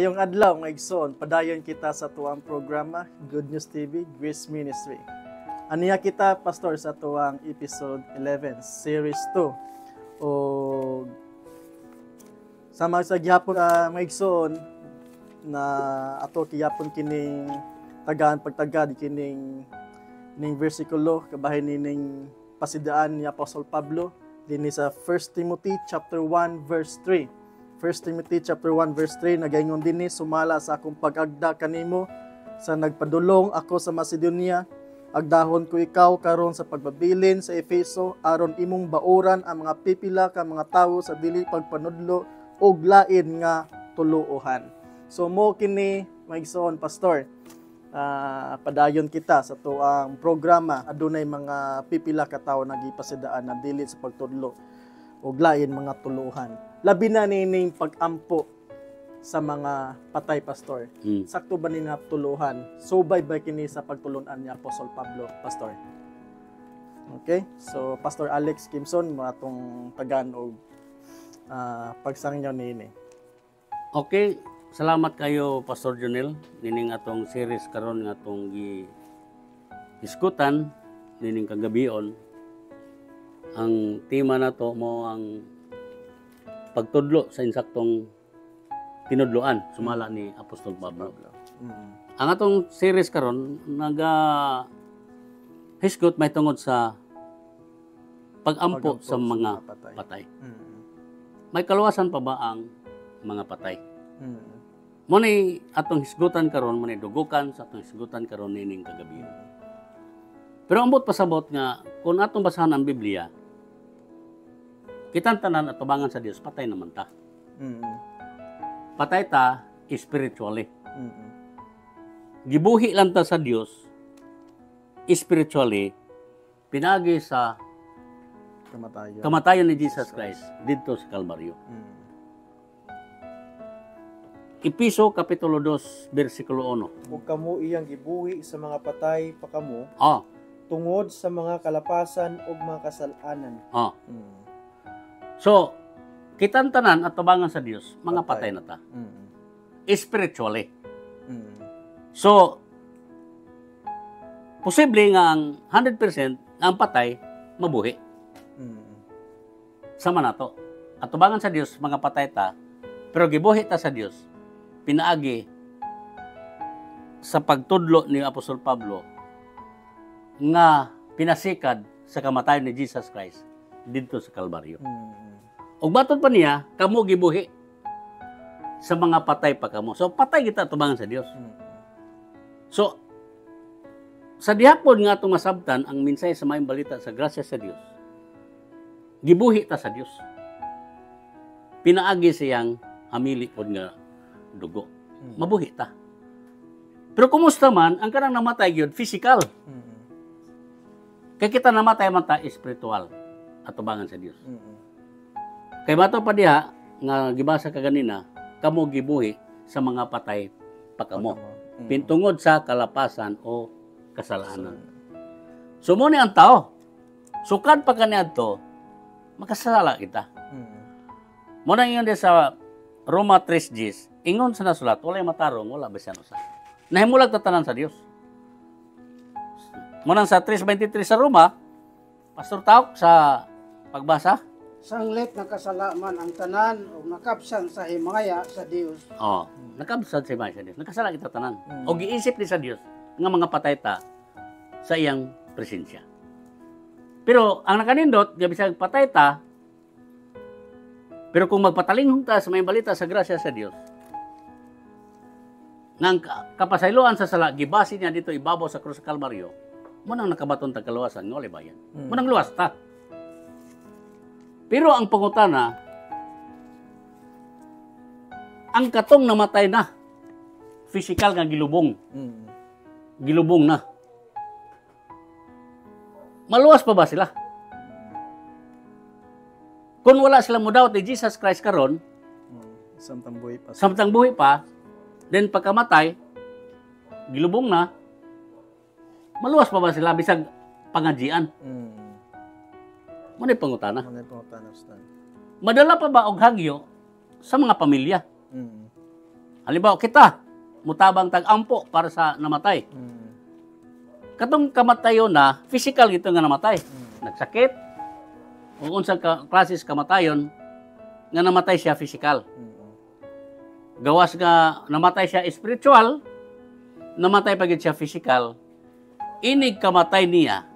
Mayong adlaw nga igsoon, padayon kita sa tuwang programa Good News TV, Grace Ministry. Aniya kita, Pastor, sa tuwang episode 11, series 2. O sama sa gihapon nga igsoon na ato gihapon kining tagaan pagtagad kining bersikulo kabahin ning pasidaan ni Apostol Pablo dinhi sa 1 Timothy chapter 1 verse 3. 1 Timothy chapter 1 verse 3 nagaingon dinhi sumala sa akong pag-agda kanimo sa nagpadulong ako sa Macedonia agdahon ko ikaw karon sa pagbabilin sa Efeso aron imong bauran ang mga pipila ka mga tawo sa dili pagpanudlo og lain nga tuluohan. So mo kini maigsoon, Pastor, padayon kita sa tuang programa adunay mga pipila ka tawo nagipasidaan na dili sa pagtudlo og lain mga tuluohan. Labi na nining pag-ampo sa mga patay, Pastor. Sakto ba ni nga tuluhan? Subay ba kini sa pagtulunan ni Apostol Pablo, Pastor? Okay? So, Pastor Alex Kimson, mga itong tagaan o pagsangyaw ni. Okay, salamat kayo, Pastor Jonel. Nining atong series karon nga atong iskutan, nining kagabion. Ang tema na to mo ang pagtudlo sa insaktong tinudloan sumala ni Apostol Pablo. Ang atong series karon hisgot may tungod sa pag-ampo sa mga patay. May kaluwasan pa ba ang mga patay? Mo ni atong hisgutan karon, mo ni dugukan sa atong hisgutan karon nining kagabi. Pero ambot pasabot nga kung atong basahan ang Biblia, kitang tanan at tubangan sa Dios, patay naman ta. Patay ta spiritually. Gibuhi lang ta sa Dios spiritually, pinagi sa kamatayon ni Jesus Christ dito sa Kalbaryo. Episo Kapitulo 2, versikulo 1. Huwag kamo iyang gibuhi sa mga patay pa kamo, tungod sa mga kalapasan o mga kasalanan. So, kitang tanan at tubangan sa Dios, mga patay na ta. Spiritually. So, posible nga ang 100% ang patay, mabuhi. Sama na to. At tubangan sa Dios, mga patay ta, pero gibuhi ta sa Dios, pinaagi sa pagtudlo ni Apostol Pablo nga pinasikad sa kamatayon ni Jesus Christ dito sa Kalbaryo. Ug baton pa niya, kamo gibuhi sa mga patay pa kamo. So patay kita tubangan sa Dios. So sa dihapon nga atong masabtan ang mensahe sa maayong balita sa grasya sa Dios. Gibuhi ta sa Dios. Pinaagi siyang hamili pod nga dugo. Mabuhi ta. Pero kumusta man ang kanang namatay gyud physical. Kay kita namatay man ta spiritual at tubangan sa Dios. Kay bato pa diha nga gibasa ka ganina, kamo gibuhi sa mga patay pa kamo. Pintungod sa kalapasan o kasalanan. So mo ni ang tao. Sukad pa kaniadto, makasala kita. Mo na ingon sa Roma 3:10, ingon sa nasulat, walay matarong, wala bisan usa. Nahimulag tatanan sa Dios. Mo nang sa 3:23 sa Roma, Pastor Tauk sa pagbasa, sanglit na kasalaman ang tanan o nakabsan sa himaya sa Dios. Nakabsan sa himaya sa Dios. Nakasala kita tanan. O giisip ni sa Dios nga mga patay ta sa iyang presensya. Pero ang nakanindot, bisag patay ta, pero kung magpatalinghong ta sa may balita sa grasya sa Dios, nang kapasayloan sa sala, gibasi niya dito ibabaw sa krus sa Kalbaryo, munang nakabaton ta kaluwasan, nga wala bayan. Munang luwas ta. Pero ang pangutana, ang katong namatay na, physical nga gilubong. Gilubong na. Maluwas pa ba sila? Kung wala silang mudawat ni Jesus Christ karon, samtang buhi pa, then pagkamatay, gilubong na, maluwas pa ba sila bisag pangadjian? Muna pangutana. Madala pa ba og hagyo sa mga pamilya? Halimbawa, kita, mutabang tag-ampo para sa namatay. Katong kamatayon na, physical ito nga namatay. Nagsakit, o unsang klases kamatayon, nga namatay siya physical. Gawas nga namatay siya spiritual, namatay pagid siya physical, inig kamatay niya,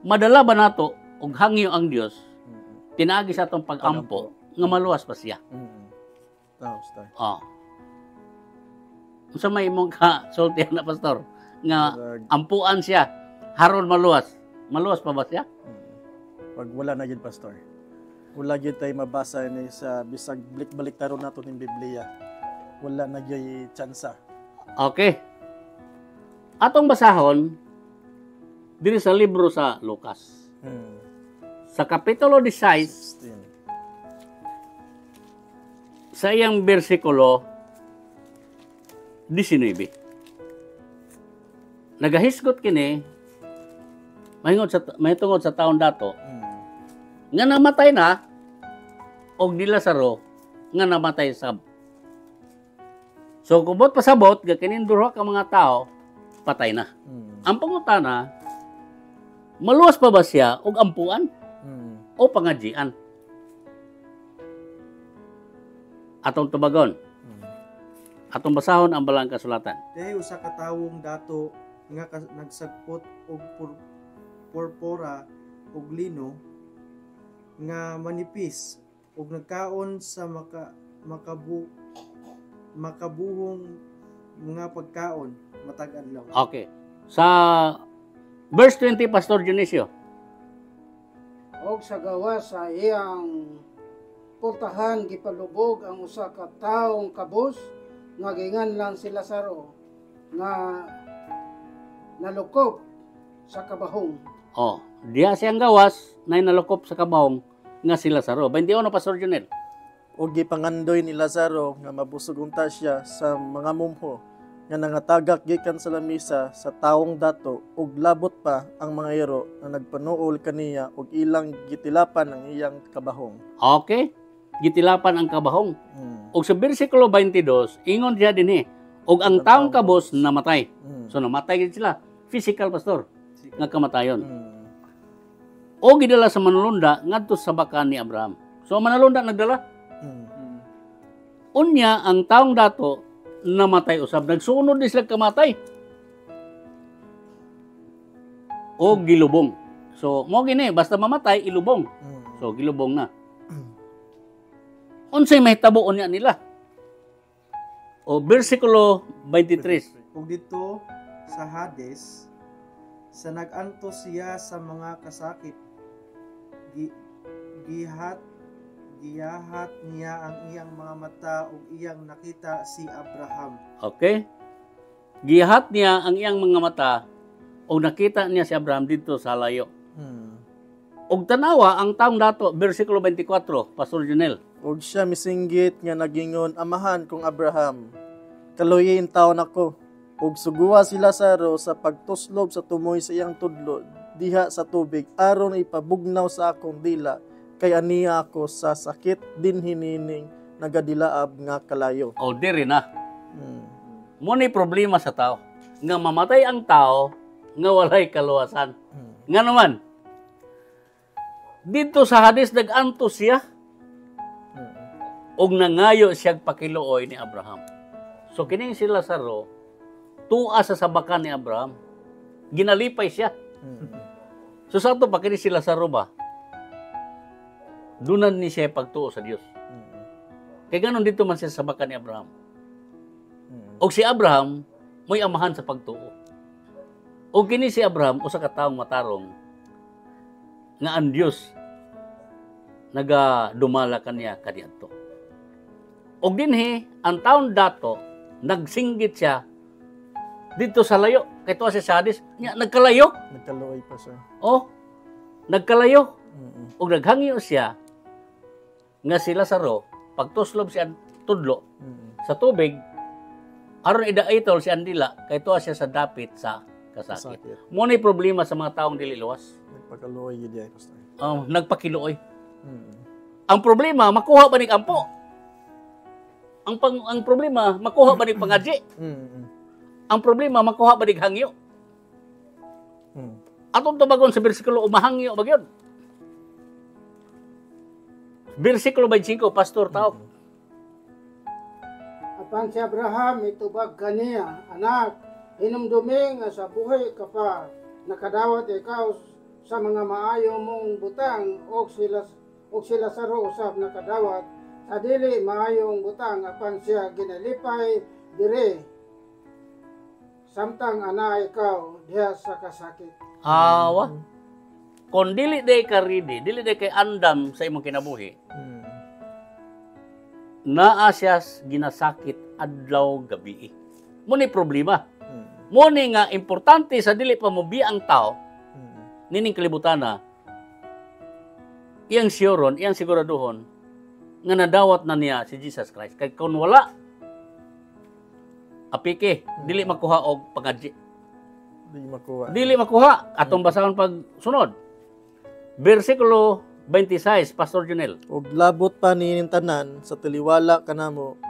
madala ba nato og hangyo ang Dios, pinaagi sa atong pag-ampo, nga maluwas pa siya. Oh. Unsa may imong ka-sultihan na pastor? Nga ampuan siya, haron maluwas. Maluwas pa ba siya? Pag wala na yun, pastor. Wala yun tayo mabasa ni sa bisag balik taron nato ng Biblia. Wala na yun tsansa. Okay. Atong basahon, diri sa libro sa Lucas. Sa Kapitulo 16, sa iyang bersikulo 19. Nagahisgot kini, may tungod sa taon dato, nga namatay na, og ni Lazaro, nga namatay sab. So, kubot pasabot, gakinin duha ka mga tao, patay na. Ang pangutana, maluwas pa ba siya og ampuan o pangadjian? Atong tubagon. Atong basahon ang balang kasulatan. Dahil usa ka tawong dato nga nagsagpot og purpura og lino nga manipis ug nagkaon sa makabuhong mga pagkaon matag adlaw. Okay. Sa verse 20, Pastor Dionisio. Og sa gawas sa iyang pultahan gipalubog ang usa ka taong kabus nga ginganlan si Lazaro nga nalukop sa kabahong. Oh, diha siyang gawas na nalukop sa kabahong nga si Lazaro. 21, Pastor Junel. O gipangandoy ni Lazaro nga mabusog unta siya sa mga mumho nga nangatagak gikan sa lamisa sa taong dato ug labot pa ang mga iro na nagpanuol kaniya ug ilang gitilapan ang iyang kabahong. Okay. Gitilapan ang kabahong. Ug sa bersikulo 22, ingon siya dinhi, ug ang taong kabos namatay. So namatay gid sila. Physical, pastor, nga kamatayon. O gidala sa manulunda ngadto sa bakan ni Abraham. So manulunda nagdala. Unya ang taong dato namatay usab, nagsunod din sila kamatay. O gilubong. So mo gini basta mamatay ilubong. So gilubong na. Unsay mahitabuon niya nila? O bersikulo 23. Ug dito sa Hades sa naganto siya sa mga kasakit giyahat niya ang iyang mga mata ug iyang nakita si Abraham. Okay? Giyahat niya ang iyang mga mata ug nakita niya si Abraham dito sa layo. Ug tanawa ang taong dato, bersikulo 24, Pastor Junel. Ug siya misinggit nga nagingon, amahan kong Abraham, kaluyin taon ako. Ug suguwa si Lazaro sa pagtuslob sa tumoy sa iyang tudlo diha sa tubig aron ipabugnaw sa akong dila kay aniya ako sa sakit din hinining nagadilaab nga kalayo. O diri na. Muna problema sa tao. Nga mamatay ang tao, nga walay kaluwasan. Nga naman, dito sa Hades nag-anto siya, og nangayo siya pakiluoy ni Abraham. So kining si Lazaro, tuwa sa sabakan ni Abraham, ginalipay siya. So sa ito, pakini si Lazaro ba? Dunan ni siya pagtuo sa Diyos. Kaya ganon dito man siya sa sabakan ni Abraham. Og si Abraham, mo'y amahan sa pagtuo. Og kini si Abraham, usa ka taong matarong, nga ang Diyos, nagadumala kaniya kaniadto. Og dinhi, ang taong dato, nagsinggit siya dito sa layo. Kaya ito sa Hades, nagkalayo. Nagkaluoy pa siya. Oh, nagkalayo. Og naghangyo siya, nga si Lazaro, pagtuslob siya tudlo sa tubig, aron idaitol si Andila, kay tuwa siya sa dapit sa kasakit. Muna'y problema sa mga taong dili luwas. Nagpakaluoy yun yan, pastor. Nagpakiluoy. Ang problema, makuha ba ni kampo? ang problema, makuha ba ni pangadji? Ang problema, makuha ba ni hangyo? Atong tubagon sa bersikulo, umahangyo ba yun? Bersikulo 25, Pastor Taok. Apan si Abraham itubag kaniya, anak, hinumdumi nga sa buhay ka pa, nakadawat ikaw sa mga maayo mong butang o sila sa usab nakadawat sa dili maayong butang apan siya ginalipay dire samtang ana ikaw diha sa kasakit. Awa. Kung dili day ka ready, dili day kay andam sa imong kinabuhi, naa siya ginasakit adlaw gabi. Muni problema. Muni nga importante sa dili pa mo ang tao, nining kalibutan na, iyang siyoron, iyang siguraduhon, nga nadawat na niya si Jesus Christ. Kaya kung wala, apike, dili makuha og pangadji. Dili makuha. Atong basahan pag sunod. Versikulo 26, Pastor Junel. Ug labot pa nining tanan sa taliwala kanamo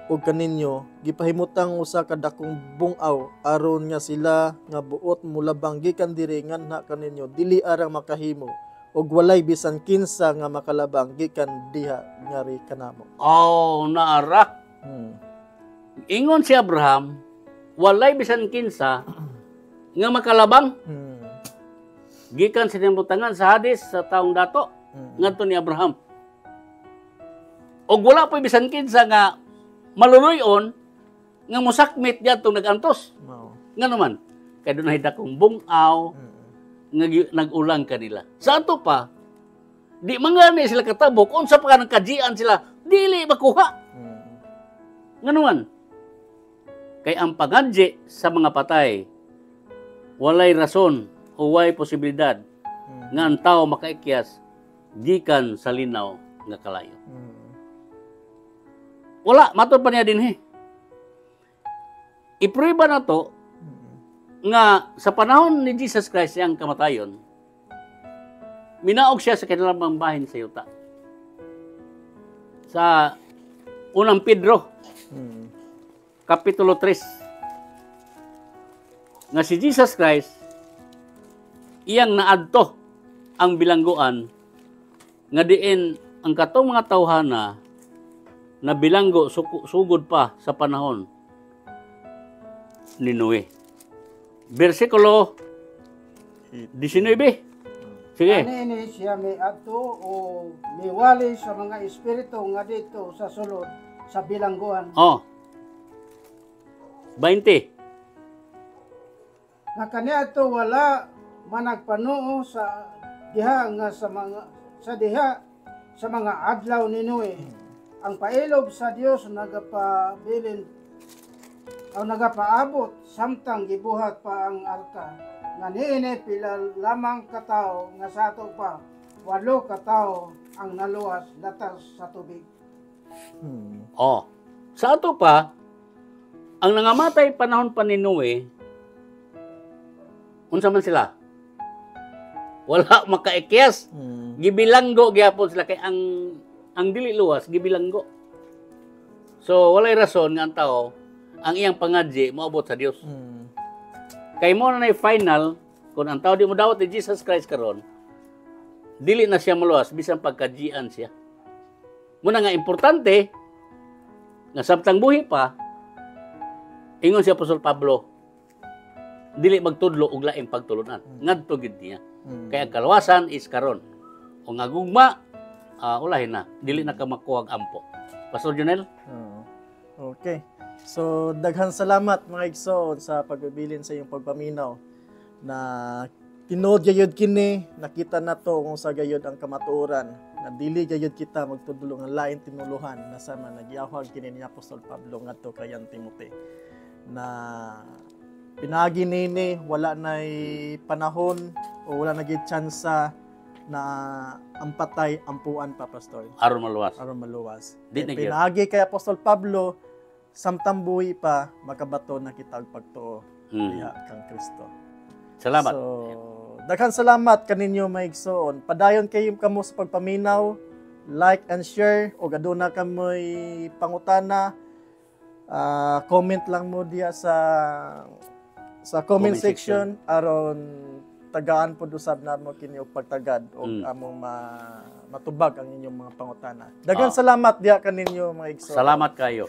ug kaninyo gipahimutang usa ka dakong bungaw aron nga sila nga buot mulabang gikan diri nganha kaninyo dili arang makahimo ug walay bisan kinsa nga makalabang gikan diha ngari kanamo. Oh, naara. Ingon si Abraham, walay bisan kinsa nga makalabang gikan sa timbutangan sa hadis sa taong dato ngadto ni Abraham. Og wala pa bisan kinsa nga maluluyon nga musakmit diyadto nagantos. Nga naman, kay dunay dakong bungaw nga nag-ulang kanila. Sa ato pa, di mangani sila katabok, unsa pa ka ng kajian sila, dili makuha. Nga naman, kay ang pangadji sa mga patay, walay rason o walay posibilidad nga ang tao makaikyas gikan sa linaw nga kalayo. Wala, matod pa niya din Ipruiba na to nga sa panahon ni Jesus Christ ang kamatayon, minaog siya sa kanilang bahin sa yuta. Sa unang Pedro, Kapitulo 3, nga si Jesus Christ, iyang naadto ang bilangguan nga diin ang katong mga tawhana na bilanggo sugod pa sa panahon ni Noe. Versikulo 19. Sige. Ani siya may adto o miwali sa mga espiritu nga dito sa sulod sa bilangguan. Oh. 20. Nga kaniya to wala managpanuo sa diha nga sa mga adlaw ni Noe. Ang pailob sa Dios nagapabilin o nagapaabot samtang gibuhat pa ang arka. Nga niini pila lamang katao nga sa ato pa 8 katao ang naluwas latas sa tubig. Oh. Sa ato pa, ang nangamatay panahon pa ni Noe, unsa man sila? Wala makaikyas. Gibilanggo gyapon sila kay ang dili luwas gibilanggo. So walay rason nga ang tao ang iyang pangadji moabot sa Dios. Kay mo na final kung ang tao di mo dawat ni Jesus Christ karon, dili na siya maluwas bisan pagkajian siya. Muna nga importante nga samtang buhi pa, ingon si Apostol Pablo, dili magtudlo og laing pagtulunan. Ngadto gid niya. Kaya kalawasan is karon. O nga gugma, ulahin na. Dili na ka makuha ampo. Pastor Junel? Okay. So, daghang salamat mga igsoon sa pagbibilin sa iyong pagpaminaw na tinuod gayud kini, nakita na to kung sa gayud ang kamatuoran na dili gayud kita magtudlo nga lain tinuluhan na sama nagyawhag kini ni Apostol Pablo ngadto kay Timothy na pinagi nini wala nay panahon o wala na gid tsansa na ang patay ampuan pa, Pastor. Aron maluwas. Aron maluwas. Di na gyud. Pinagi kay Apostol Pablo, samtang buhi pa, makabato na kita og pagtuo diha kang Kristo. Salamat. So, daghang salamat kaninyo maigsoon. Padayon kayo kamo sa pagpaminaw like and share o aduna ka mo'y pangutana, comment lang mo diya sa comment section aron tagaan po usab na mo kini og pagtagad o among matubag ang inyong mga pangutana. Daghang salamat diya kaninyo mga igsoon. Salamat kayo.